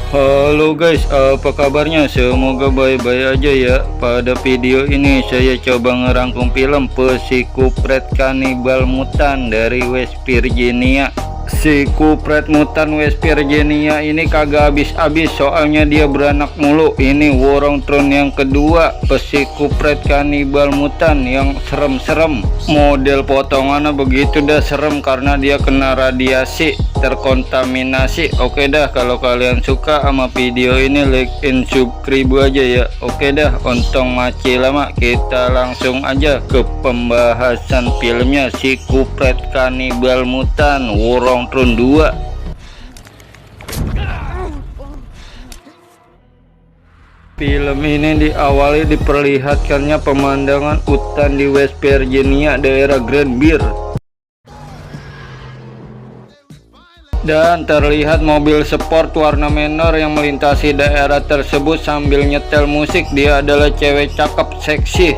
Halo guys, apa kabarnya? Semoga baik-baik aja ya. Pada video ini saya coba ngerangkum film Psikopret Kanibal Mutan dari West Virginia. Psikopret Mutan West Virginia ini kagak habis-habis, soalnya dia beranak mulu. Ini Warongtron yang kedua, Psikopret Kanibal Mutan yang serem-serem. Model potongannya begitu dah serem karena dia kena radiasi, terkontaminasi. Oke dah, kalau kalian suka sama video ini like and subscribe aja ya. Oke dah, ontong maci lama, kita langsung aja ke pembahasan filmnya Psikopret Kanibal Mutan Warongtron 2. Film ini diawali diperlihatkannya pemandangan hutan di West Virginia, daerah Granbury. Dan terlihat mobil sport warna menor yang melintasi daerah tersebut sambil nyetel musik. Dia adalah cewek cakep seksi.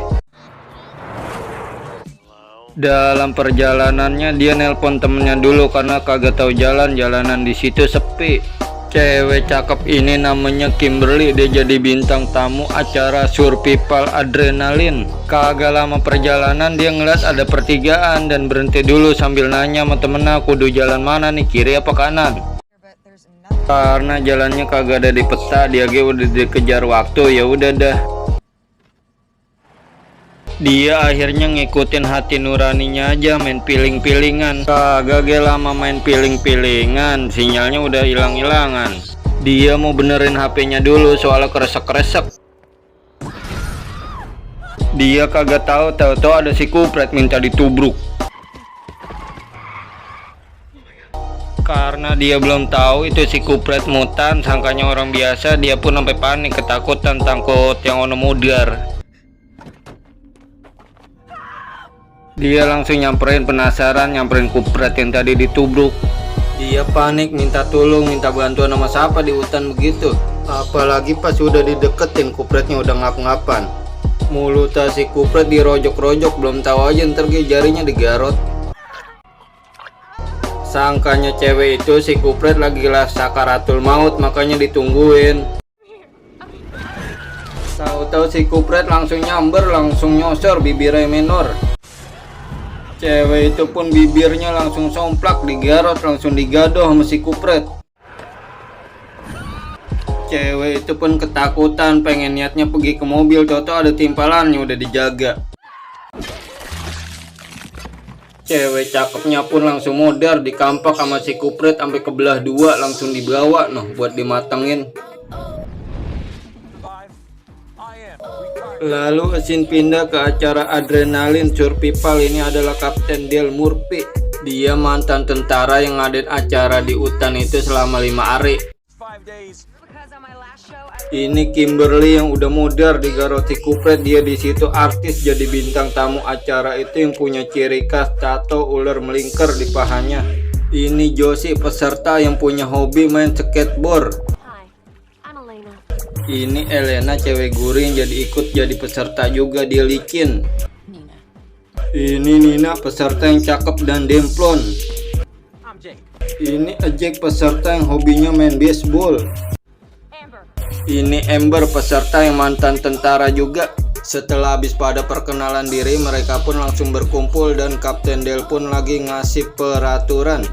Dalam perjalanannya dia nelpon temennya dulu karena kagak tahu jalan, jalanan di situ sepi. Cewek cakep ini namanya Kimberly, dia jadi bintang tamu acara Survival Adrenaline. Kagak lama perjalanan dia ngeliat ada pertigaan dan berhenti dulu sambil nanya sama temennya, kudu jalan mana nih, kiri apa kanan? Karena jalannya kagak ada di peta, dia udah dikejar waktu, ya udah dah. Dia akhirnya ngikutin hati nuraninya aja, main piling-pilingan. Kagak lama main piling-pilingan, sinyalnya udah hilang-hilangan. Dia mau benerin HP-nya dulu soalnya kresek-kresek. Dia kagak tahu ada si Kupret minta ditubruk. Karena dia belum tahu itu si Kupret mutan, sangkanya orang biasa, dia pun sampai panik, ketakutan, takut yang ono mudar. Dia langsung nyamperin, penasaran, nyamperin Kupret yang tadi ditubruk. Dia panik, minta tolong, minta bantuan sama siapa di hutan begitu. Apalagi pas udah dideketin, Kupretnya udah ngap-ngapan. Mulut si Kupret dirojok-rojok, belum tahu aja ntar jarinya digarot. Sangkanya cewek itu si Kupret lagi lah sakaratul maut, makanya ditungguin. Tahu-tahu si Kupret langsung nyamber, langsung nyosor bibirnya menor. Cewek itu pun bibirnya langsung somplak, digarot, langsung digadoh sama si Kupret. Cewek itu pun ketakutan, pengen niatnya pergi ke mobil, toto ada timpalannya udah dijaga. Cewek cakepnya pun langsung modar, dikampak sama si Kupret sampai kebelah dua, langsung dibawa noh buat dimatengin. Lalu scene pindah ke acara adrenalin Survival. Ini adalah Kapten Dale Murphy. Dia mantan tentara yang ngadain acara di hutan itu selama 5 hari. Ini Kimberly yang udah modar di Garoti Kupret. Dia di situ artis, jadi bintang tamu acara itu yang punya ciri khas tato ular melingkar di pahanya. Ini Josie, peserta yang punya hobi main skateboard. Ini Elena, cewek guring, jadi ikut jadi peserta juga, dia licin. Ini Nina, peserta yang cakep dan demplon. Ini Jack, peserta yang hobinya main baseball. Ini Amber, peserta yang mantan tentara juga. Setelah habis pada perkenalan diri, mereka pun langsung berkumpul dan Kapten Dale pun lagi ngasih peraturan.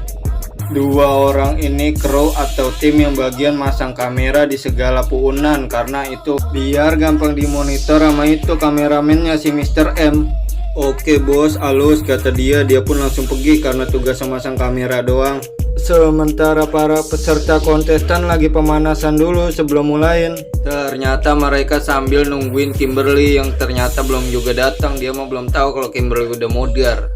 2 orang ini kru atau tim yang bagian masang kamera di segala puunan, karena itu biar gampang dimonitor sama itu kameramennya si Mr. M. Oke bos, alus, kata dia pun langsung pergi karena tugas memasang kamera doang. Sementara para peserta kontestan lagi pemanasan dulu sebelum mulain. Ternyata mereka sambil nungguin Kimberly yang ternyata belum juga datang. Dia mah belum tahu kalau Kimberly udah modar.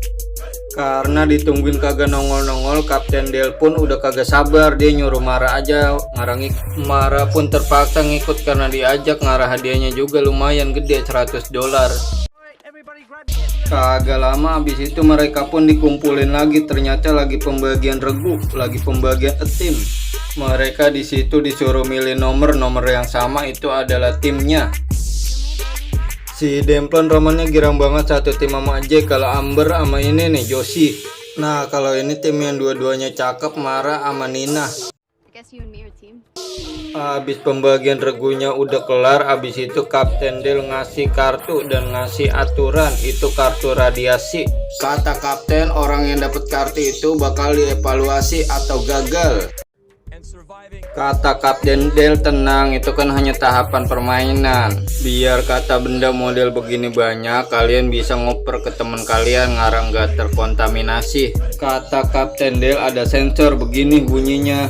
Karena ditungguin kagak nongol-nongol, Kapten Dale pun udah kagak sabar. Dia nyuruh Mara aja ngarang. Mara pun terpaksa ngikut karena diajak. Ngarah hadiahnya juga lumayan gede, $100. Kagak lama habis itu mereka pun dikumpulin lagi. Ternyata lagi pembagian regu, lagi pembagian tim. Mereka di situ disuruh milih nomor yang sama, itu adalah timnya. Si Demplon romannya girang banget satu tim sama Jack. Kalau Amber sama ini nih Josie. Nah kalau ini tim yang dua-duanya cakep, Mara sama Nina. Habis pembagian regunya udah kelar, habis itu Kapten Del ngasih kartu dan ngasih aturan, itu kartu radiasi. Kata kapten, orang yang dapat kartu itu bakal dievaluasi atau gagal. Kata Kapten Del, tenang, itu kan hanya tahapan permainan. Biar kata benda model begini banyak, kalian bisa ngoper ke teman kalian ngarang gak terkontaminasi. Kata Kapten Del, ada sensor begini bunyinya.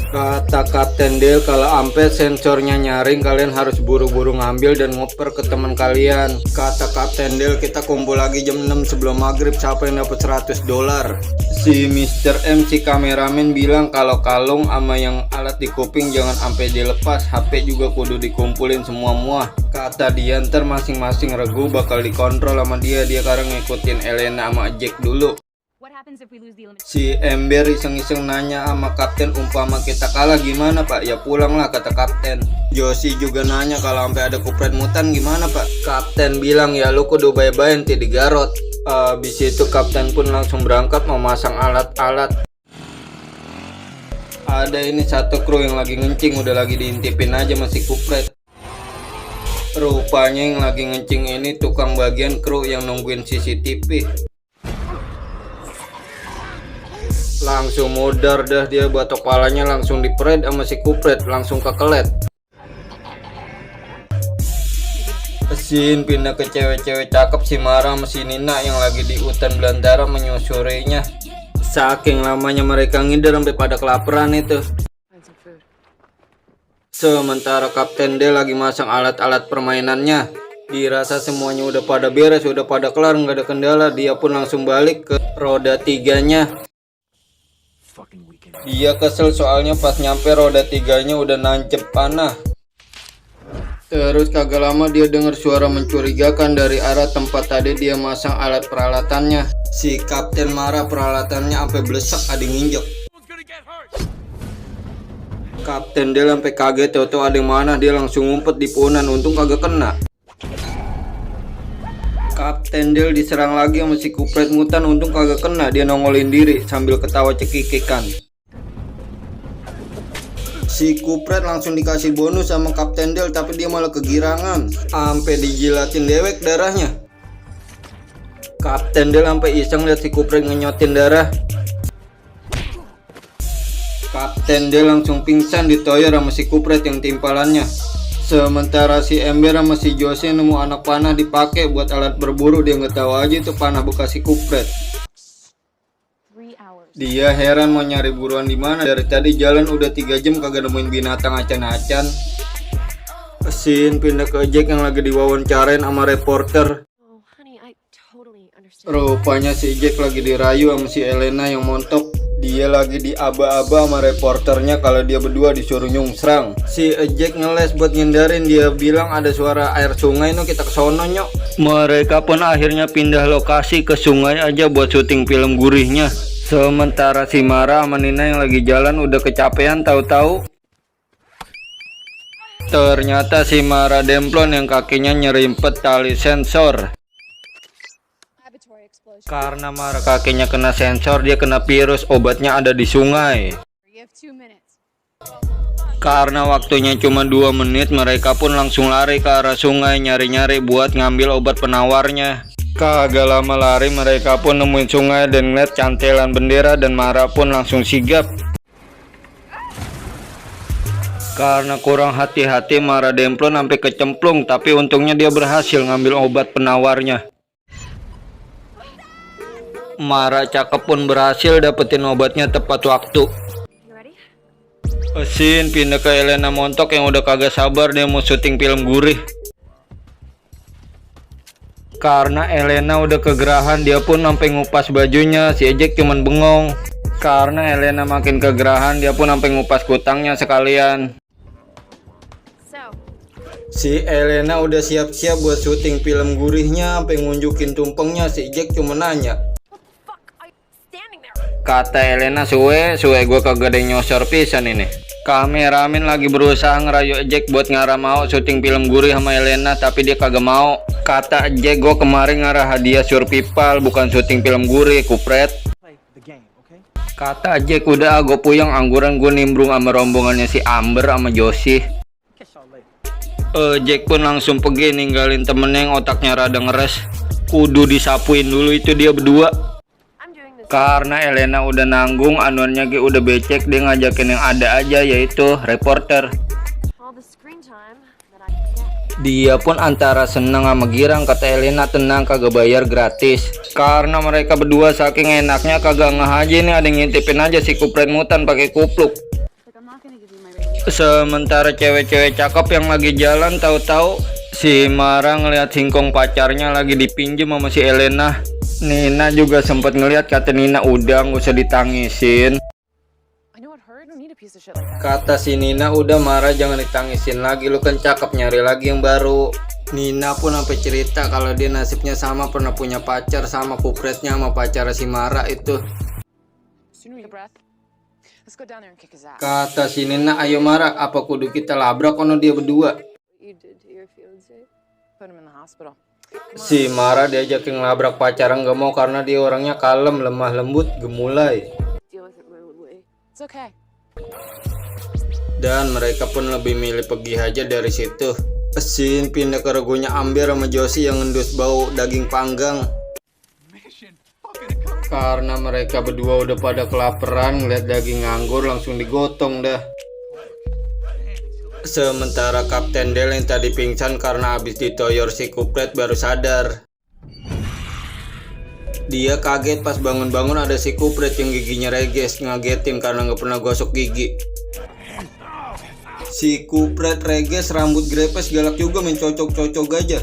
Kata Kapten Del, kalau ampe sensornya nyaring, kalian harus buru-buru ngambil dan ngoper ke teman kalian. Kata Kapten Del, kita kumpul lagi jam 6 sebelum maghrib, siapa yang dapat $100. Si Mr. M, si kameramen, bilang kalau kalung sama yang alat di kuping jangan sampai dilepas, HP juga kudu dikumpulin semua. Kata dia, ntar masing-masing regu bakal dikontrol sama dia sekarang ngikutin Elena sama Jack dulu. Si Ember iseng-iseng nanya sama kapten, umpama kita kalah gimana pak? Ya pulang lah, kata kapten. Josie juga nanya kalau sampai ada kupret mutan gimana pak? Kapten bilang ya lu kudu bye-bye nanti digarot. Habis itu kapten pun langsung berangkat mau masang alat-alat. Ada ini satu kru yang lagi ngencing, udah lagi diintipin aja masih kupret. Rupanya yang lagi ngencing ini tukang bagian kru yang nungguin CCTV. Langsung modar dah dia, batok palanya langsung dipred sama si kupret, langsung kekelet. Scene pindah ke cewek-cewek cakep, si Mara sama si Nina yang lagi di hutan belantara menyusurinya. Saking lamanya mereka ngider sampai pada kelaparan itu. Sementara Kapten Del lagi masang alat-alat permainannya. Dirasa semuanya udah pada beres, udah pada kelar, nggak ada kendala. Dia pun langsung balik ke roda 3-nya. Dia kesel soalnya pas nyampe roda 3-nya udah nancep panah. Terus kagak lama dia dengar suara mencurigakan dari arah tempat tadi dia masang alat peralatannya. Si kapten marah, peralatannya sampai blesak ada nginjek. Kapten Del sampai kaget, tau ada yang mana, dia langsung ngumpet di punan, untung kagak kena. Kapten Del diserang lagi sama si kupret mutan, untung kagak kena, dia nongolin diri sambil ketawa cekikikan. Si kupret langsung dikasih bonus sama Kapten Del, tapi dia malah kegirangan, sampai dijilatin dewek darahnya. Kapten Del sampai iseng lihat si kupret ngenyotin darah. Kapten Del langsung pingsan ditoyor sama si kupret yang timpalannya. Sementara si Ember sama si Josie nemu anak panah dipakai buat alat berburu, dia nggak tahu aja itu panah bekas si kupret. Dia heran mau nyari buruan di mana, dari tadi jalan udah 3 jam kagak nemuin binatang acan-acan. Scene pindah ke Jack yang lagi diwawancarain sama reporter. Rupanya si Jack lagi dirayu sama si Elena yang montok. Dia lagi diaba-aba sama reporternya kalau dia berdua disuruh nyungsrang. Si Jack ngeles buat ngindarin, dia bilang ada suara air sungai, no kita kesono nyok. Mereka pun akhirnya pindah lokasi ke sungai aja buat syuting film gurihnya. Sementara si Mara sama Nina yang lagi jalan udah kecapean, tahu-tahu ternyata si Mara demplon yang kakinya nyerimpet tali sensor. Karena Mara kakinya kena sensor, dia kena virus, obatnya ada di sungai. Karena waktunya cuma 2 menit, mereka pun langsung lari ke arah sungai nyari-nyari buat ngambil obat penawarnya. Kagak lama lari, mereka pun nemuin sungai dan ngeliat cantelan bendera, dan Mara pun langsung sigap. Karena kurang hati-hati, Mara demplon sampai kecemplung, tapi untungnya dia berhasil ngambil obat penawarnya. Mara cakep pun berhasil dapetin obatnya tepat waktu. Scene pindah ke Elena montok yang udah kagak sabar, dia mau syuting film gurih. Karena Elena udah kegerahan, dia pun sampai ngupas bajunya. Si Jack cuman bengong. Karena Elena makin kegerahan, dia pun sampai ngupas kutangnya sekalian. Si Elena udah siap-siap buat syuting film gurihnya, sampai ngunjukin tumpengnya. Si Jack cuma nanya. Kata Elena, suwe gue kagak ada yang nyosor pisan ini. Kameramen lagi berusaha ngerayu Jack buat ngarah mau syuting film gurih sama Elena, tapi dia kagak mau. Kata Jack, gue kemarin ngarah hadiah survival, bukan syuting film gurih, kupret. Kata Jack, udah gue puyeng angguran, gue nimbrung sama rombongannya si Amber sama Josie. Jack pun langsung pergi ninggalin temennya yang otaknya rada ngeres. Kudu disapuin dulu itu dia berdua. Karena Elena udah nanggung, anuannya udah becek, dia ngajakin yang ada aja, yaitu reporter. Dia pun antara seneng sama girang, kata Elena, tenang kagak bayar gratis. Karena mereka berdua saking enaknya kagak ngeh aja nih, ada yang ngintipin aja si kupret mutan pakai kupluk. Sementara cewek-cewek cakep yang lagi jalan, tahu-tahu si Mara ngeliat singkong pacarnya lagi dipinjem sama si Elena. Nina juga sempat ngeliat, kata Nina, udah nggak usah ditangisin. Kata si Nina, udah Mara jangan ditangisin lagi, lu kan cakep, nyari lagi yang baru. Nina pun sampai cerita kalau dia nasibnya sama, pernah punya pacar sama kupretnya sama pacar si Mara itu. Kata si Nina, ayo Mara, apa kudu kita labrak ono dia berdua? Si Mara diajakin ngelabrak pacaran gak mau karena dia orangnya kalem, lemah lembut, gemulai. Dan mereka pun lebih milih pergi aja dari situ. Scene pindah ke regunya Amber sama Josie yang ngendus bau daging panggang. Karena mereka berdua udah pada kelaparan, ngeliat daging nganggur langsung digotong dah. Sementara Kapten Del yang tadi pingsan karena habis ditoyor si kupret baru sadar. Dia kaget pas bangun-bangun ada si kupret yang giginya reges, ngagetin karena nggak pernah gosok gigi. Si kupret reges, rambut grepes, galak juga, mencocok-cocok aja.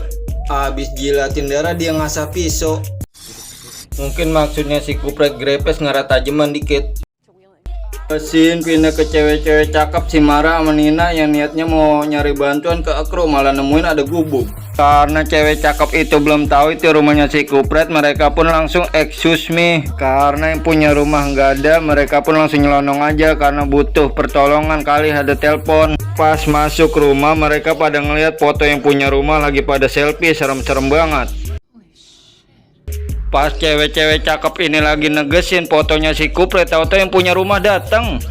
Habis jilatin darah dia ngasah pisau. Mungkin maksudnya si kupret grepes ngarah tajeman dikit. Scene pindah ke cewek-cewek cakep, si Mara sama Nina yang niatnya mau nyari bantuan ke Akro, malah nemuin ada gubuk. Karena cewek cakep itu belum tahu itu rumahnya si kupret, mereka pun langsung excuse me. Karena yang punya rumah nggak ada, mereka pun langsung nyelonong aja karena butuh pertolongan, kali ada telepon. Pas masuk rumah mereka pada ngeliat foto yang punya rumah lagi pada selfie, serem-serem banget. Pas cewek-cewek cakep ini lagi negesin fotonya si kupret, tahu-tahu yang punya rumah datang.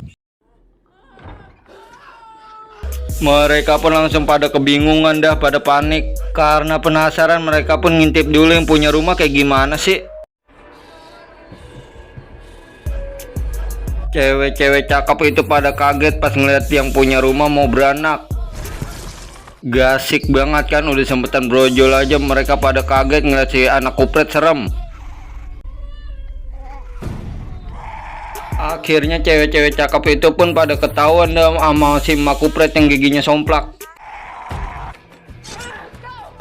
Mereka pun langsung pada kebingungan dah, pada panik. Karena penasaran mereka pun ngintip dulu yang punya rumah kayak gimana sih. Cewek-cewek cakep itu pada kaget pas ngeliat yang punya rumah mau beranak. Gasik banget kan, udah sempetan brojol aja mereka pada kaget ngeliat si anak kupret serem. Akhirnya cewek-cewek cakep itu pun pada ketahuan sama si mak kupret yang giginya somplak.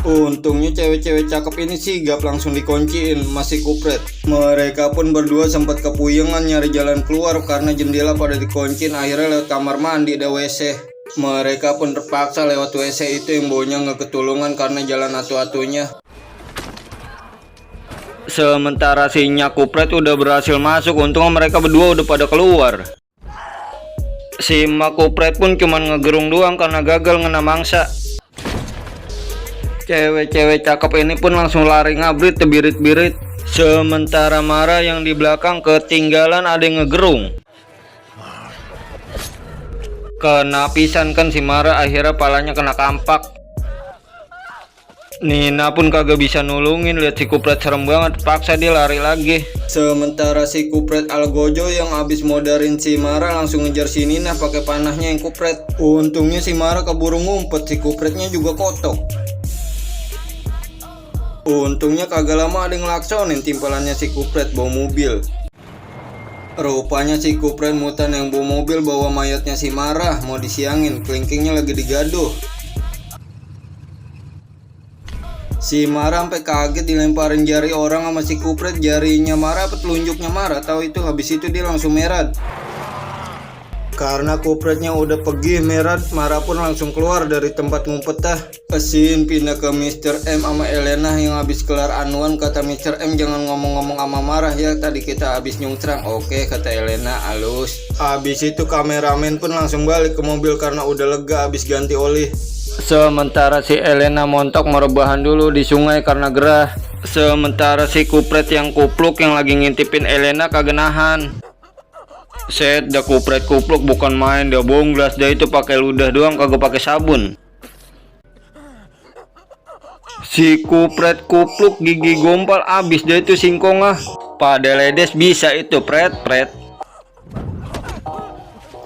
Untungnya cewek-cewek cakep ini sigap, langsung dikunciin masih kupret. Mereka pun berdua sempat kepuyengan nyari jalan keluar karena jendela pada dikunciin. Akhirnya lewat kamar mandi ada WC. Mereka pun terpaksa lewat WC itu yang baunya nggak ketulungan karena jalan atu-atunya. Sementara si nyak kupret udah berhasil masuk, untungnya mereka berdua udah pada keluar. Si mak kupret pun cuman ngegerung doang karena gagal ngena mangsa. Cewek-cewek cakep ini pun langsung lari ngabrit tebirit-birit. Sementara Mara yang di belakang ketinggalan ada yang ngegerung. Kena pisan kan si Mara, akhirnya palanya kena kampak. Nina pun kagak bisa nulungin, lihat si kupret serem banget, paksa dia lari lagi. Sementara si kupret Algojo yang abis modarin si Mara langsung ngejar si Nina pakai panahnya yang kupret. Untungnya si Mara keburu ngumpet, si kupretnya juga kotok. Untungnya kagak lama ada yang ngelaksonin timpalannya si kupret bawa mobil. Rupanya si kupret mutan yang bawa mobil bawa mayatnya si Mara mau disiangin, kelingkingnya lagi digaduh. Si Mara sampai kaget dilemparin jari orang sama si kupret, jarinya Mara apa telunjuknya Mara tahu itu, habis itu dia langsung merah. Karena kupretnya udah pergi merah, Mara pun langsung keluar dari tempat ngumpet dah. Scene pindah ke Mr. M sama Elena yang habis kelar anuan. Kata Mr. M, jangan ngomong-ngomong sama Mara ya, tadi kita habis nyungsrang. Oke, kata Elena halus. Habis itu kameramen pun langsung balik ke mobil karena udah lega habis ganti oli. Sementara si Elena montok mau rebahan dulu di sungai karena gerah. Sementara si kupret yang kupluk yang lagi ngintipin Elena kagak nahan. Set, dah kupret kupluk bukan main, dia bonggas dah itu pakai ludah doang kagak pakai sabun. Si kupret kupluk gigi gompal abis dah itu singkong ah. Pada ledes bisa itu pret.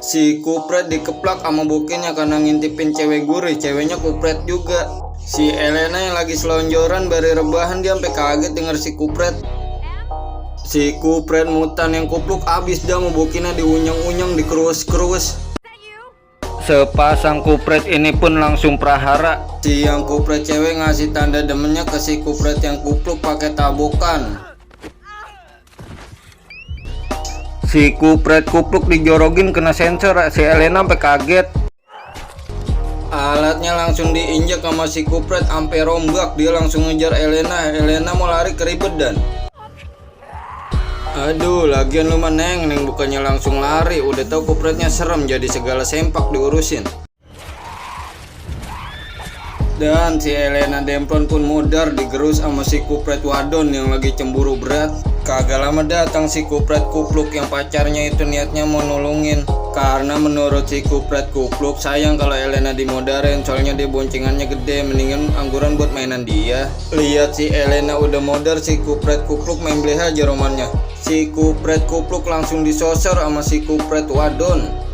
Si kupret dikeplak sama bokehnya karena ngintipin cewek gurih, ceweknya kupret juga. Si Elena yang lagi selonjoran bari rebahan dia sampai kaget denger si kupret. Si kupret mutan yang kupluk abis dah ngobokinnya diunyeng-unyeng, dikerus-kerus. Sepasang kupret ini pun langsung prahara. Si yang kupret cewek ngasih tanda demennya ke si kupret yang kupluk pakai tabokan. Si kupret kupluk dijorogin kena sensor, si Elena sampai kaget. Alatnya langsung diinjak sama si kupret sampai rombak, dia langsung ngejar Elena. Elena mau lari keribetan. Aduh, lagian lu mah neng bukannya langsung lari, udah tahu kupretnya serem jadi segala sempak diurusin. Dan si Elena Demplon pun modar digerus sama si kupret wadon yang lagi cemburu berat. Kagak lama datang si kupret kupluk yang pacarnya itu niatnya mau nolongin. Karena menurut si kupret kupluk sayang kalau Elena dimodarin, soalnya dia boncengannya gede, mendingan angguran buat mainan dia. Lihat si Elena udah modar, si kupret kupluk main bleh aja romannya. Si kupret kupluk langsung disosor sama si kupret wadon.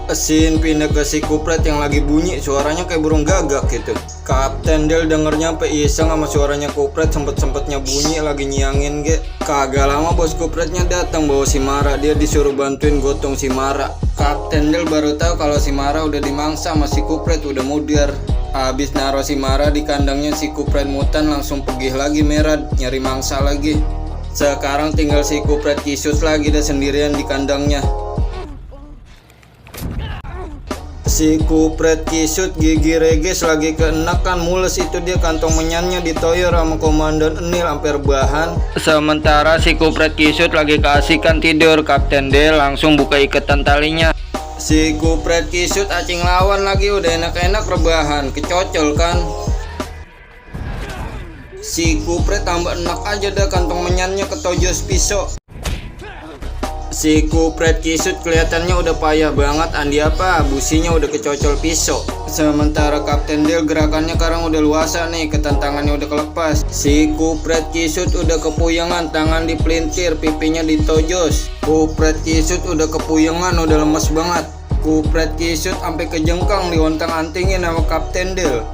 Scene pindah ke si kupret yang lagi bunyi, suaranya kayak burung gagak gitu. Kapten Del dengernya sampai iseng sama suaranya kupret, sempet-sempetnya bunyi lagi nyiangin ge. Kagak lama bos kupretnya datang bawa si Mara, dia disuruh bantuin gotong si Mara. Kapten Del baru tahu kalau si Mara udah dimangsa sama si kupret, udah mudar. Habis naruh si Mara di kandangnya, si kupret mutan langsung pergi lagi merah nyari mangsa lagi. Sekarang tinggal si kupret kisut lagi dah sendirian di kandangnya. Si kupret kisut gigi reges lagi keenakan mules itu dia, kantong menyannya ditoyor sama komandan Enil hampir bahan. Sementara si kupret kisut lagi keasikan tidur, Kapten Del langsung buka ikatan talinya. Si kupret kisut acing lawan lagi udah enak-enak rebahan, kecocol kan. Si kupret tambah enak aja dah, kantong menyannya ketojos pisau. Si kupret kisut kelihatannya udah payah banget, andi apa businya udah kecocol pisau. Sementara Kapten Del gerakannya sekarang udah luasa nih, ketantangannya udah kelepas. Si kupret kisut udah kepuyengan, tangan dipelintir, pipinya ditojos. Kupret kisut udah kepuyengan, udah lemes banget. Kupret kisut sampai kejengkang diontang-antingin sama Kapten Del.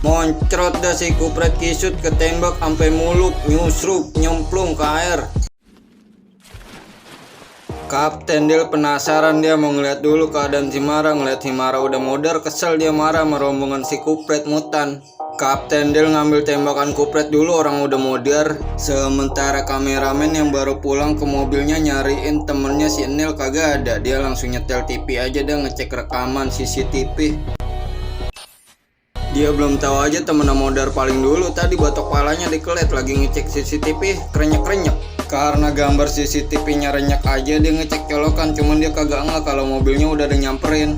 Moncrot dah si kupret kisut, ketembak sampai mulut, nyusrup, nyemplung ke air. Kapten Del penasaran, dia mau ngeliat dulu keadaan si Mara. Ngeliat si Mara udah modar, kesel dia marah sama rombongan si kupret mutan. Kapten Del ngambil tembakan kupret dulu, orang udah modar. Sementara kameramen yang baru pulang ke mobilnya nyariin temennya si Enil kagak ada. Dia langsung nyetel TV aja dah, ngecek rekaman CCTV. Dia belum tahu aja temennya modar paling dulu, tadi batok palanya dikelet lagi ngecek CCTV, krenyek-krenyek. Karena gambar CCTV-nya renyek aja dia ngecek colokan, cuman dia kagak ngeh kalau mobilnya udah ada nyamperin.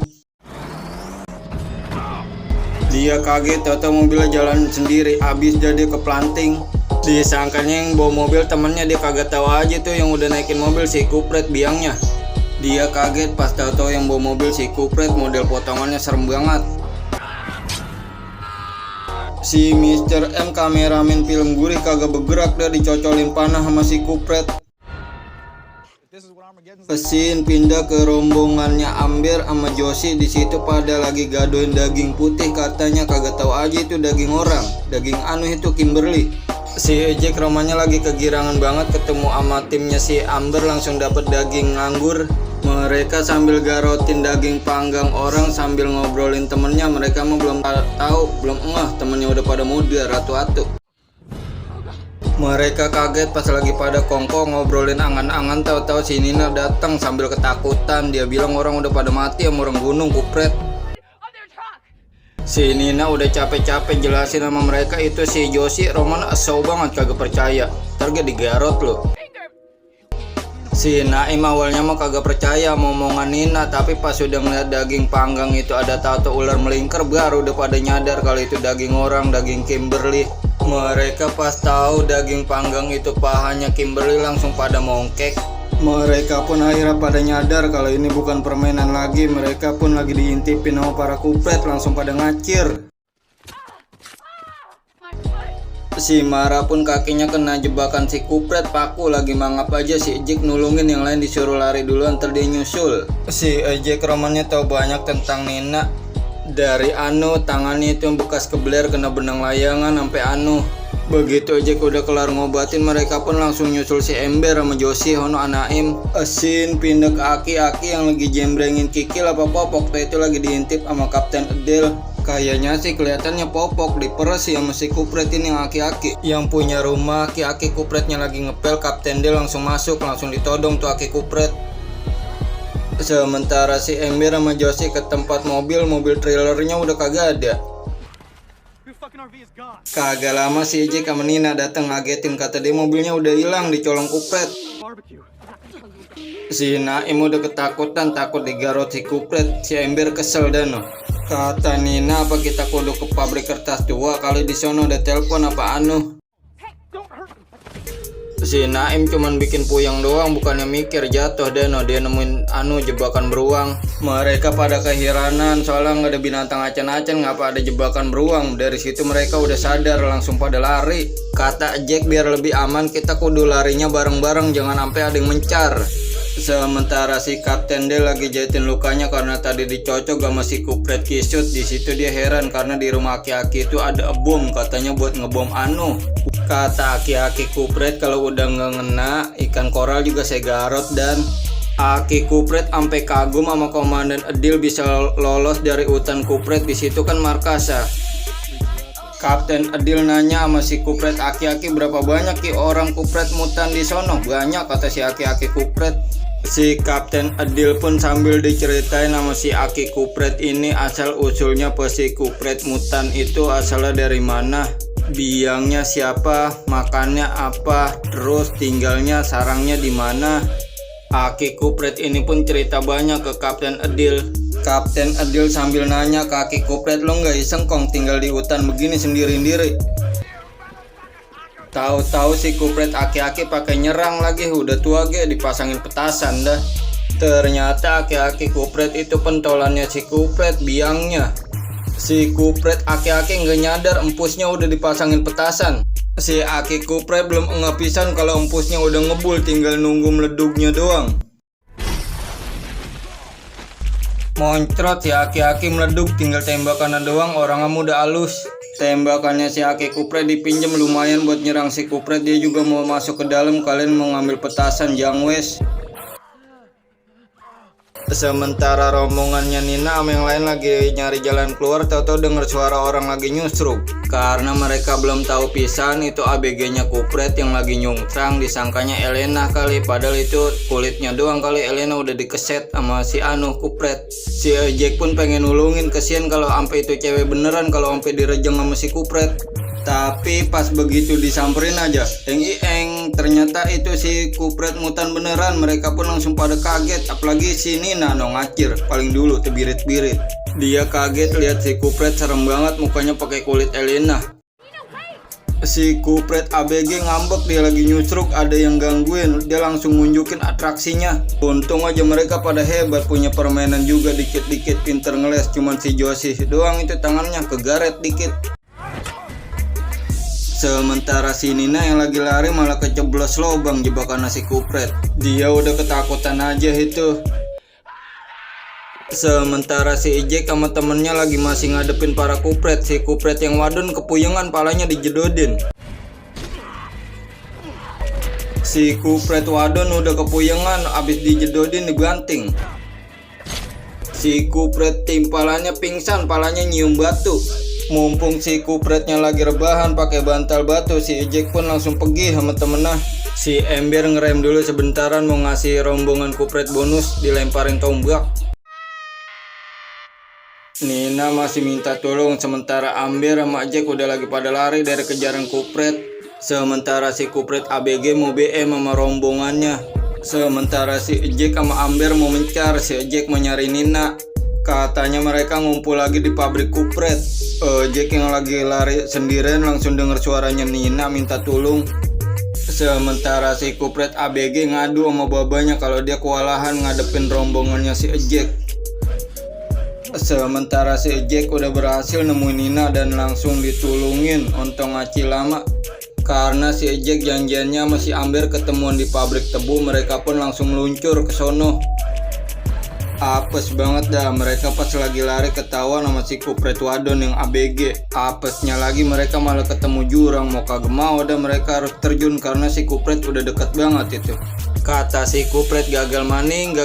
Dia kaget, tahu mobilnya jalan sendiri, abis dia keplanting. Disangkanya yang bawa mobil temennya, dia kagak tahu aja tuh yang udah naikin mobil si kupret biangnya. Dia kaget pas tahu yang bawa mobil si kupret, model potongannya serem banget. Si Mr. M kameramen film gurih kagak bergerak, dah dicocolin panah sama si kupret. Scene pindah ke rombongannya Amber sama Josie, di situ pada lagi gadoin daging putih, katanya kagak tahu aja itu daging orang, daging anu itu Kimberly. Si Jack romanya lagi kegirangan banget ketemu sama timnya si Amber, langsung dapet daging nganggur. Mereka sambil garotin daging panggang orang sambil ngobrolin temennya. Mereka mah belum tahu, belum ngeh temennya udah pada muda ratu-atu. Mereka kaget pas lagi pada kongko ngobrolin angan-angan, tahu-tahu si Nina datang sambil ketakutan. Dia bilang orang udah pada mati sama orang gunung kupret. Si Nina udah capek-capek jelasin sama mereka itu si Josie roman asau banget kagak percaya. Ntar digarot loh. Si Naim awalnya mah kagak percaya sama omongan Nina, tapi pas udah ngeliat daging panggang itu ada tato ular melingkar, baru udah pada nyadar kalau itu daging orang, daging Kimberly. Mereka pas tahu daging panggang itu pahanya Kimberly langsung pada mongkek. Mereka pun akhirnya pada nyadar kalau ini bukan permainan lagi. Mereka pun lagi diintipin sama para kupret, langsung pada ngacir. Si Mara pun kakinya kena jebakan si kupret, paku lagi mangap aja. Si Ejek nulungin, yang lain disuruh lari duluan, ntar dia nyusul. Si Ejek romannya tahu banyak tentang Nina. Dari Anu, tangannya itu yang bekas kebeler kena benang layangan sampai Anu. Begitu Ejek udah kelar ngobatin, mereka pun langsung nyusul si Ember sama Josie, Hono, Anaim. Asin pindah ke Aki-Aki yang lagi jembrengin Kikil apa Popok. Itu lagi diintip sama Kapten Adele. Kayaknya sih kelihatannya Popok diperes ya sama si kupret ini yang Aki-Aki. Yang punya rumah, Aki-Aki kupretnya lagi ngepel. Kapten Adele langsung masuk, langsung ditodong tuh Aki kupret. Sementara si Ember sama Josie ke tempat mobil trailernya udah kagak ada. Kagak lama si Ejek sama Nina datang ngagetin, kata dia mobilnya udah hilang dicolong kupret. Si Naim udah ketakutan, takut digarot si kupret. Si Ember kesel dan kata Nina, apa kita kudu ke pabrik kertas tua kali di sono ada telepon apa Anu. Si Naim cuman bikin puyeng doang, bukannya mikir, jatuh dan dia nemuin Anu jebakan beruang. Mereka pada keheranan soalnya nggak ada binatang acan-acan, ngapa ada jebakan beruang. Dari situ mereka udah sadar, langsung pada lari. Kata Jack, biar lebih aman kita kudu larinya bareng-bareng, jangan sampai ada yang mencar. Sementara si Kapten D lagi jahitin lukanya karena tadi dicocok sama si kupret kisut. Di situ dia heran karena di rumah Aki-Aki itu ada bom, katanya buat ngebom Anu. Kata Aki-Aki kupret, kalau udah nggak ngena ikan koral juga saya garot. Dan Aki kupret ampe kagum sama Komandan Adil bisa lolos dari hutan kupret. Di situ kan markasnya. Kapten Adil nanya sama si kupret Aki-Aki, berapa banyak ki orang kupret mutan di sono? Banyak, kata si Aki-Aki kupret. Si Kapten Adil pun sambil diceritain sama si Aki kupret ini asal usulnya si kupret mutan itu asalnya dari mana, biangnya siapa, makannya apa, terus tinggalnya sarangnya di mana. Aki kupret ini pun cerita banyak ke Kapten Adil. Kapten Adil sambil nanya ke Aki kupret, lo nggak iseng kong tinggal di hutan begini sendiri-sendiri? Tahu-tahu si kupret Aki-Aki pakai nyerang lagi, udah tua ge dipasangin petasan dah. Ternyata Aki-Aki kupret itu pentolannya si kupret, biangnya. Si kupret Aki-Aki nggak nyadar empusnya udah dipasangin petasan. Si Aki kupret belum ngepisan kalau empusnya udah ngebul, tinggal nunggu meledugnya doang. Moncrot si Aki-Aki meleduk, tinggal tembakannya doang, orangnya udah halus. Tembakannya si Aki kupret dipinjem lumayan buat nyerang si kupret. Dia juga mau masuk ke dalam, kalian mau ngambil petasan jang wes. Sementara rombongannya Nina sama yang lain lagi nyari jalan keluar, tahu-tahu denger suara orang lagi nyusruk. Karena mereka belum tahu pisan itu ABG-nya kupret yang lagi nyungsrang, disangkanya Elena kali, padahal itu kulitnya doang kali. Elena udah dikeset sama si Anu kupret. Si Jack pun pengen nulungin, kesian kalau ampe itu cewek beneran, kalau ampe direjeng sama si kupret. Tapi pas begitu disamperin aja, eng ternyata itu si kupret mutan beneran. Mereka pun langsung pada kaget, apalagi si Nina ngacir paling dulu terbirit-birit. Dia kaget lihat si kupret serem banget, mukanya pakai kulit Elena. Si kupret ABG ngambek, dia lagi nyusruk, ada yang gangguin, dia langsung nunjukin atraksinya. Untung aja mereka pada hebat, punya permainan juga dikit-dikit, pinter ngeles. Cuman si Josie doang itu tangannya kegaret dikit. Sementara si Nina yang lagi lari malah keceblos lobang jebakan nasi kupret. Dia udah ketakutan aja itu. Sementara si Ejek sama temennya lagi masih ngadepin para kupret. Si kupret yang wadon kepuyengan, palanya dijedodin. Si kupret wadon udah kepuyengan, abis dijedodin dibanting. Si kupret timpalannya pingsan, palanya nyium batu. Mumpung si kupretnya lagi rebahan pakai bantal batu, si Ejek pun langsung pergi sama temennya. Si Ember ngerem dulu sebentaran mau ngasih rombongan kupret bonus, dilemparin tombak. Nina masih minta tolong, sementara Amber sama Ejek udah lagi pada lari dari kejaran kupret. Sementara si kupret ABG mau BM sama rombongannya. Sementara si Ejek sama Amber mau mencar, si Ejek mau nyari Nina. Katanya mereka ngumpul lagi di pabrik kupret. Jack yang lagi lari sendirian langsung dengar suaranya Nina minta tolong. Sementara si kupret ABG ngadu sama babanya kalau dia kewalahan ngadepin rombongannya si Jack. Sementara si Jack udah berhasil nemuin Nina dan langsung ditulungin. Untung aci lama, karena si Jack janjiannya sama si Amber ketemuan di pabrik tebu. Mereka pun langsung meluncur ke sono. Apes banget dah mereka pas lagi lari ketahuan sama si kupret wadon yang ABG. Apesnya lagi mereka malah ketemu jurang. Mau kagak mau dah mereka harus terjun karena si kupret udah deket banget itu. Kata si kupret gagal maning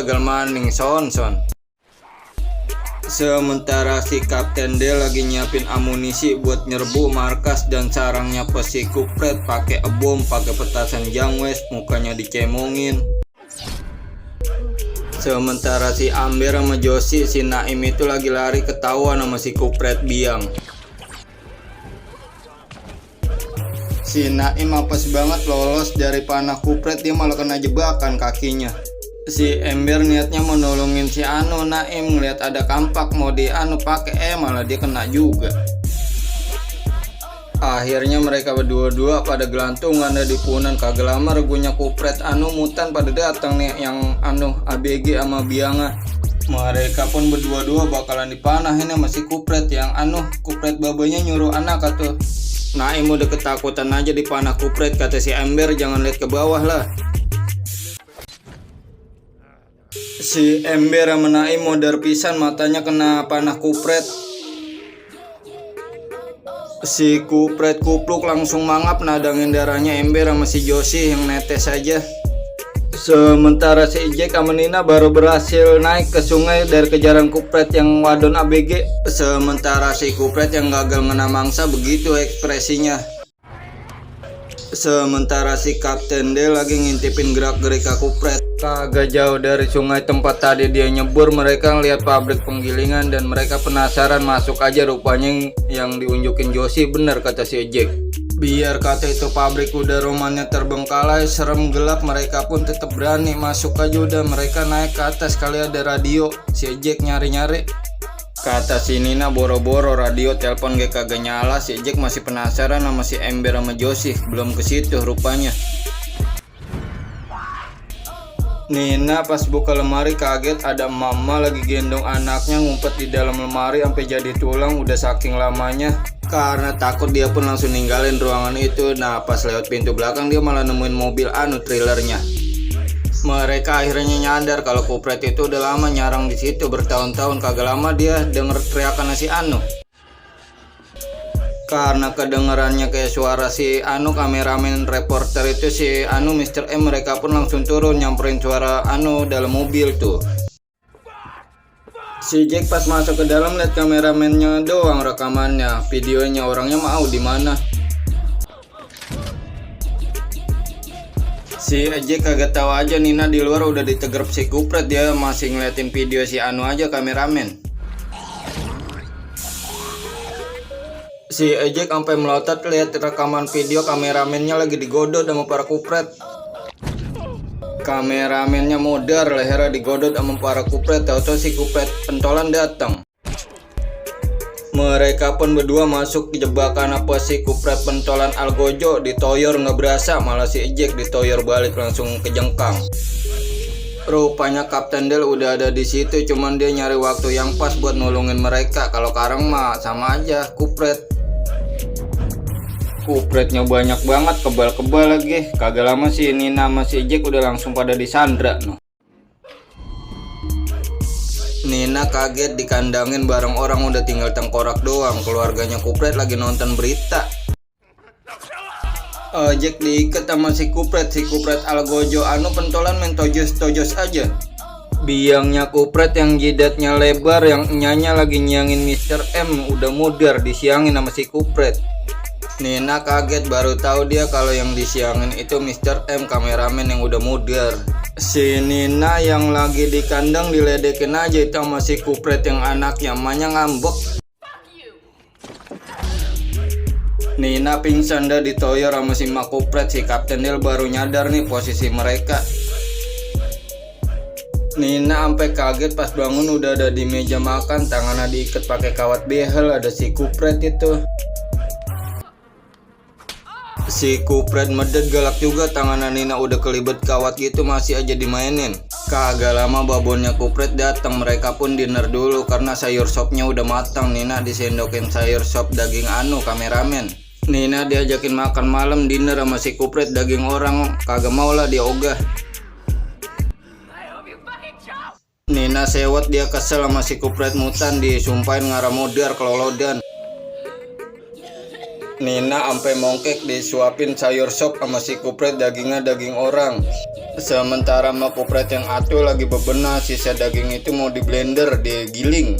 son. Sementara si Kapten D lagi nyiapin amunisi buat nyerbu markas dan sarangnya si kupret pakai bom, pakai petasan jangwes, mukanya dicemongin. Sementara si Amber sama Josie, si Naim itu lagi lari ketahuan sama si kupret biang. Si Naim apes banget lolos dari panah kupret, dia malah kena jebakan kakinya. Si Ember niatnya mau nolongin si Naim, ngeliat ada kampak mau di pakai malah dia kena juga. Akhirnya mereka berdua pada gelantungan di punan. Kagak lama regunya kupret mutan pada datang nih yang ABG sama bianga. Mereka pun berdua bakalan dipanahin sama si kupret yang kupret babanya nyuruh anak atau Naim udah ketakutan aja dipanah kupret. Kata si Ember jangan lihat ke bawah lah. Si Ember sama Naim modar pisan, matanya kena panah kupret. Si kupret kupluk langsung mangap nadangin darahnya Ember sama si Josie yang netes aja. Sementara si Jack sama Nina baru berhasil naik ke sungai dari kejaran kupret yang wadon ABG. Sementara si kupret yang gagal ngena mangsa begitu ekspresinya. Sementara si Kapten D lagi ngintipin gerak-gerik kupret. Kagak jauh dari sungai tempat tadi dia nyebur, mereka ngeliat pabrik penggilingan dan mereka penasaran masuk aja. Rupanya yang diunjukin Josie bener kata si Jack. Biar kata itu pabrik udah romannya terbengkalai, serem gelap, mereka pun tetap berani masuk aja udah. Mereka naik ke atas kali ada radio. Si Jack nyari-nyari. Kata si Nina boro-boro radio telepon gak kagak nyala. Si Jack masih penasaran sama si Ember sama Josie, belum ke situ rupanya. Nina pas buka lemari kaget ada mama lagi gendong anaknya ngumpet di dalam lemari sampai jadi tulang udah saking lamanya. Karena takut dia pun langsung ninggalin ruangan itu. Nah pas lewat pintu belakang dia malah nemuin mobil trailernya. Mereka akhirnya nyadar kalau kupret itu udah lama nyarang di situ bertahun-tahun. Kagak lama dia denger teriakan si Karena kedengarannya kayak suara si kameramen reporter itu si Mr. M, mereka pun langsung turun nyamperin suara dalam mobil tuh. Si Jack pas masuk ke dalam lihat kameramennya doang rekamannya, videonya orangnya mau di mana. Si Jack kagak tahu aja Nina di luar udah ditegrep si kupret, dia masih ngeliatin video si aja kameramen. Si Jack sampai melotot lihat rekaman video kameramennya lagi digodot sama para kupret. Kameramennya modar, lehernya digodot sama para kupret. Tahu-tahu si kupret pentolan datang. Mereka pun berdua masuk di jebakan si kupret pentolan Algojo, ditoyor nggak berasa, malah si Jack ditoyor balik langsung kejengkang. Rupanya Kapten Del udah ada di situ, cuman dia nyari waktu yang pas buat nolongin mereka. Kalau Karang mah sama aja kupret. Kupretnya banyak banget, kebal-kebal lagi. Kagak lama si Nina sama si Jack udah langsung pada disandra no. Nina kaget dikandangin bareng orang, udah tinggal tengkorak doang. Keluarganya kupret lagi nonton berita. Jack diikat sama si kupret Algojo pentolan main tojos aja. Biangnya kupret yang jidatnya lebar, yang enyanya lagi nyangin Mr. M udah mudar disiangin sama si kupret. Nina kaget, baru tahu dia kalau yang disiangin itu Mr. M, kameramen yang udah mudar. Si Nina yang lagi di kandang diledekin aja itu sama si kupret yang anaknya emaknya ngambek. Nina pingsan dah ditoyor sama si mak kupret. Si Kapten Del baru nyadar nih posisi mereka. Nina sampai kaget pas bangun udah ada di meja makan, tangannya diikat pakai kawat behel, ada si Kupret itu. Si Kupret medet galak juga, tangannya Nina udah kelibet kawat gitu masih aja dimainin. Kagak lama babonnya Kupret datang, mereka pun dinner dulu karena sayur sopnya udah matang. Nina disendokin sayur sop daging anu kameramen. Nina diajakin makan malam dinner sama si Kupret daging orang, kagak mau lah dia ogah. Nina sewot, dia kesel sama si Kupret mutan, disumpahin ngarah modar kelolodan. Nina ampe mongkek disuapin sayur sop sama si Kupret dagingnya daging orang. Sementara sama Kupret yang atuh lagi bebenah, sisa daging itu mau di blender, digiling.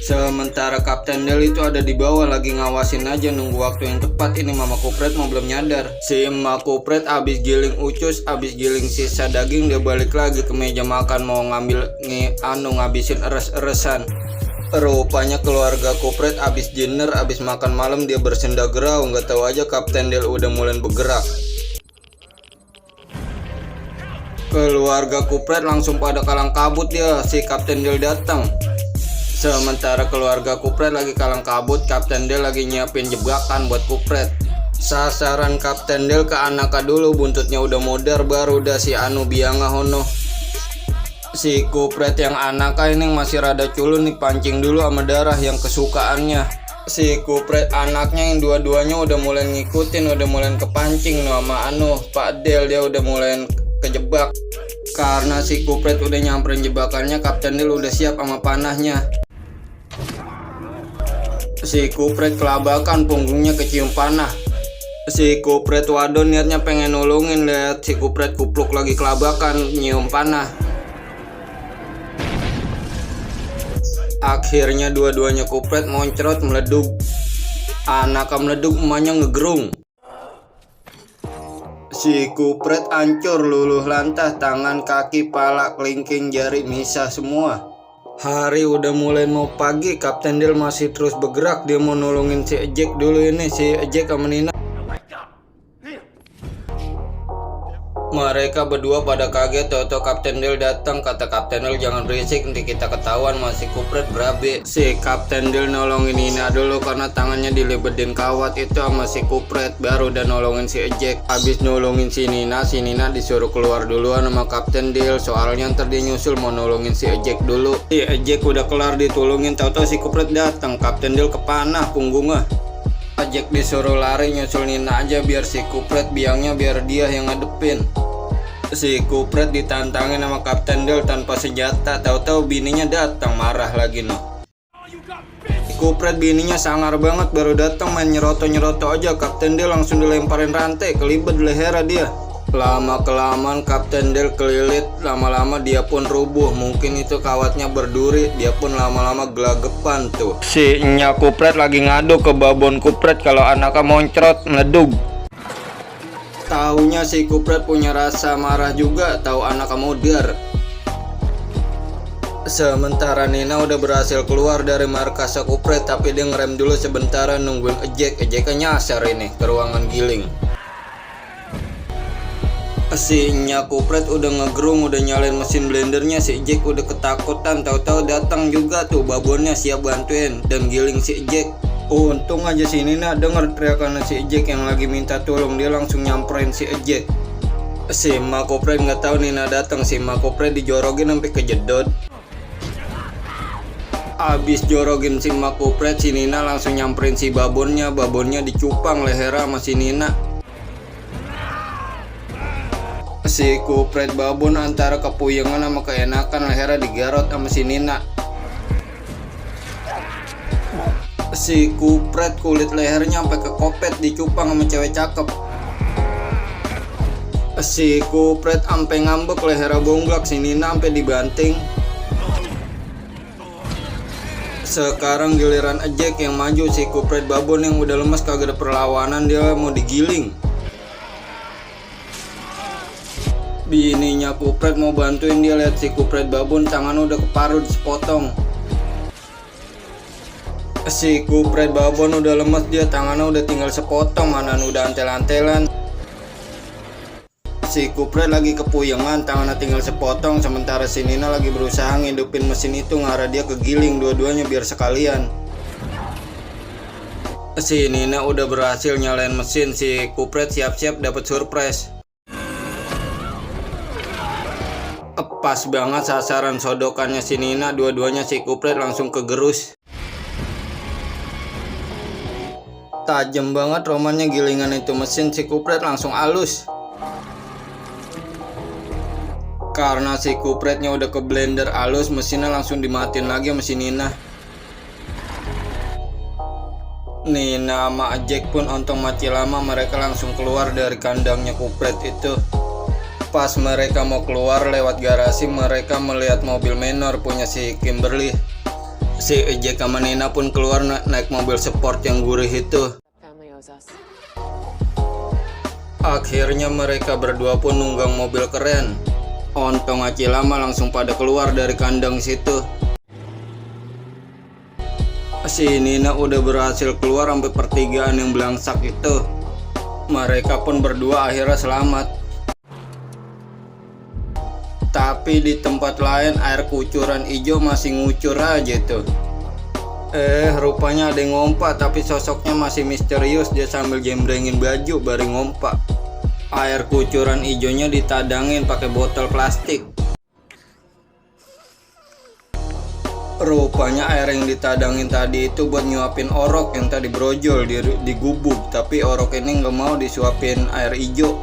Sementara Kapten Del itu ada di bawah lagi ngawasin aja nunggu waktu yang tepat. Ini Mama Kupret mau belum nyadar. Si Emak Kupret abis giling ucus, abis giling sisa daging, dia balik lagi ke meja makan mau ngambil ngabisin eres-eresan. Rupanya keluarga Kupret abis dinner, abis makan malam dia bersenda gerau. Nggak tahu aja Kapten Del udah mulai bergerak. Keluarga Kupret langsung pada kalang kabut dia, si Kapten Del datang. Sementara keluarga Kupret lagi kalang kabut, Kapten Del lagi nyiapin jebakan buat Kupret. Sasaran Kapten Del ke anaknya dulu, buntutnya udah modar, baru udah si anu bianga hono. Si Kupret yang anaknya ini masih rada culun nih, pancing dulu sama darah yang kesukaannya. Si Kupret anaknya yang dua-duanya udah mulai ngikutin, udah mulai kepancing no sama Pak Del, dia udah mulai kejebak. Karena si Kupret udah nyamperin jebakannya, Kapten Del udah siap sama panahnya. Si Kupret kelabakan, punggungnya kecium panah. Si Kupret wadon niatnya pengen nolongin, lihat si Kupret kupluk lagi kelabakan, nyium panah. Akhirnya dua-duanya Kupret moncrot meleduk. Anaknya meleduk, emaknya ngegerung. Si Kupret hancur luluh lantah, tangan, kaki, pala, kelingking, jari misah semua. Hari udah mulai mau pagi, Kapten Del masih terus bergerak. Dia mau nolongin si Ejek dulu ini, si Ejek sama Nina. Mereka berdua pada kaget, tau-tau Kapten Del datang. Kata Kapten Del, jangan berisik, nanti kita ketahuan masih Kupret berabe. Si Kapten Del nolongin Nina dulu karena tangannya dilebetin kawat itu sama si Kupret. Baru udah nolongin si Ejek. Habis nolongin si Nina disuruh keluar duluan sama Kapten Del. Soalnya ntar dia nyusul mau nolongin si Ejek dulu. Si Ejek udah kelar ditolongin, tau-tau si Kupret datang. Kapten Del kepanah punggungnya. Ejek disuruh lari, nyusul Nina aja biar si Kupret biangnya biar dia yang ngadepin. Si Kupret ditantangin sama Kapten Del tanpa senjata, tahu-tahu bininya datang, marah lagi no. Kupret bininya sangar banget, baru datang main nyeroto-nyeroto aja, Kapten Del langsung dilemparin rantai, kelibet lehernya dia. Lama kelamaan Kapten Del kelilit, lama-lama dia pun rubuh, mungkin itu kawatnya berduri, dia pun lama-lama gelagapan tuh. Si Nya Kupret lagi ngadu ke babon Kupret kalau anaknya moncrot meledug. Taunya si Kupret punya rasa marah juga, tahu anaknya modar. Sementara Nina udah berhasil keluar dari markas Kupret, tapi dia ngerem dulu sebentar nungguin Ejek. Ejeknya nyasar ini ke ruangan giling. Si Nya Kupret udah ngegerung, udah nyalain mesin blendernya. Si Ejek udah ketakutan, tahu-tahu datang juga tuh babonnya siap bantuin dan giling si Ejek. Untung aja si Nina denger teriakan si Ejek yang lagi minta tolong, dia langsung nyamperin si Ejek. Si Emak Kupret nggak tahu Nina datang, si Emak Kupret dijorogin sampai kejedot. Abis jorogin si Emak Kupret, si Nina langsung nyamperin si babonnya dicupang lehernya sama si Nina. Si Kupret babon antara kepuyengan sama keenakan, lehernya digarot sama si Nina. Si Kupret kulit lehernya sampai ke kopet, dicupang sama cewek cakep. Si Kupret sampai ngambek, lehernya bonglak, si Nina sampai dibanting. Sekarang giliran Ejek yang maju, si Kupret babon yang udah lemes kagak ada perlawanan, dia mau digiling. Bininya Kupret mau bantuin, dia lihat si Kupret babon tangannya udah keparut sepotong. Si Kupret babon udah lemes, dia tangannya udah tinggal sepotong, mana udah antel-antelan. Si Kupret lagi kepuyengan, tangannya tinggal sepotong, sementara si Nina lagi berusaha ngidupin mesin itu, ngarah dia kegiling dua-duanya biar sekalian. Si Nina udah berhasil nyalain mesin, si Kupret siap-siap dapat surprise. Pas banget sasaran sodokannya si Nina, dua-duanya si Kupret langsung kegerus. Tajam banget romannya gilingan itu mesin, si Kupret langsung halus. Karena si Kupretnya udah ke blender halus, mesinnya langsung dimatiin lagi sama si Nina. Nina sama Jack pun ontong mati lama, mereka langsung keluar dari kandangnya Kupret itu. Pas mereka mau keluar lewat garasi, mereka melihat mobil Manor punya si Kimberly. Si Jack sama Nina pun keluar naik mobil sport yang gurih itu. Akhirnya mereka berdua pun nunggang mobil keren. Ontong aci lama langsung pada keluar dari kandang situ. Si Nina udah berhasil keluar sampai pertigaan yang belangsak itu. Mereka pun berdua akhirnya selamat. Tapi di tempat lain air kucuran hijau masih ngucur aja tuh. Rupanya ada yang ngompak, tapi sosoknya masih misterius. Dia sambil jembrengin baju baru ngompak. Air kucuran hijaunya ditadangin pakai botol plastik. Rupanya air yang ditadangin tadi itu buat nyuapin orok yang tadi brojol di gubuk, tapi orok ini nggak mau disuapin air hijau.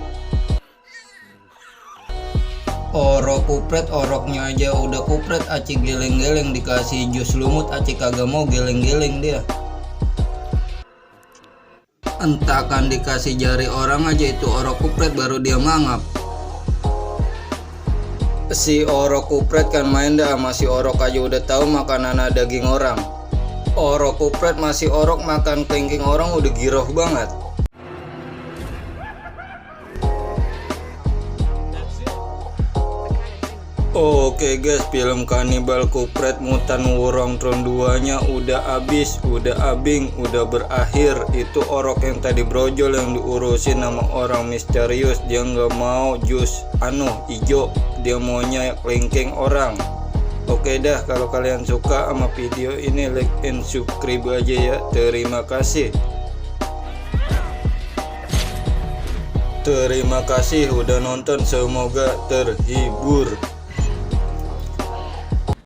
Orok Kupret, oroknya aja udah Kupret, aci geleng-geleng, dikasih jus lumut aci kagak mau geleng-geleng dia. Entah kan dikasih jari orang aja itu orok Kupret baru dia mangap. Si orok Kupret kan main dah sama si orok aja udah tahu makanan daging orang. Orok Kupret masih orok makan kelingking orang udah giroh banget. Oke guys, film Kanibal Kupret Mutan Wurong Tron 2 nya udah habis, udah abing, udah berakhir. Itu orok yang tadi brojol yang diurusin sama orang misterius. Dia nggak mau jus hijau, dia maunya kelingking orang. Oke dah, kalau kalian suka sama video ini like and subscribe aja ya. Terima kasih. Terima kasih udah nonton, semoga terhibur.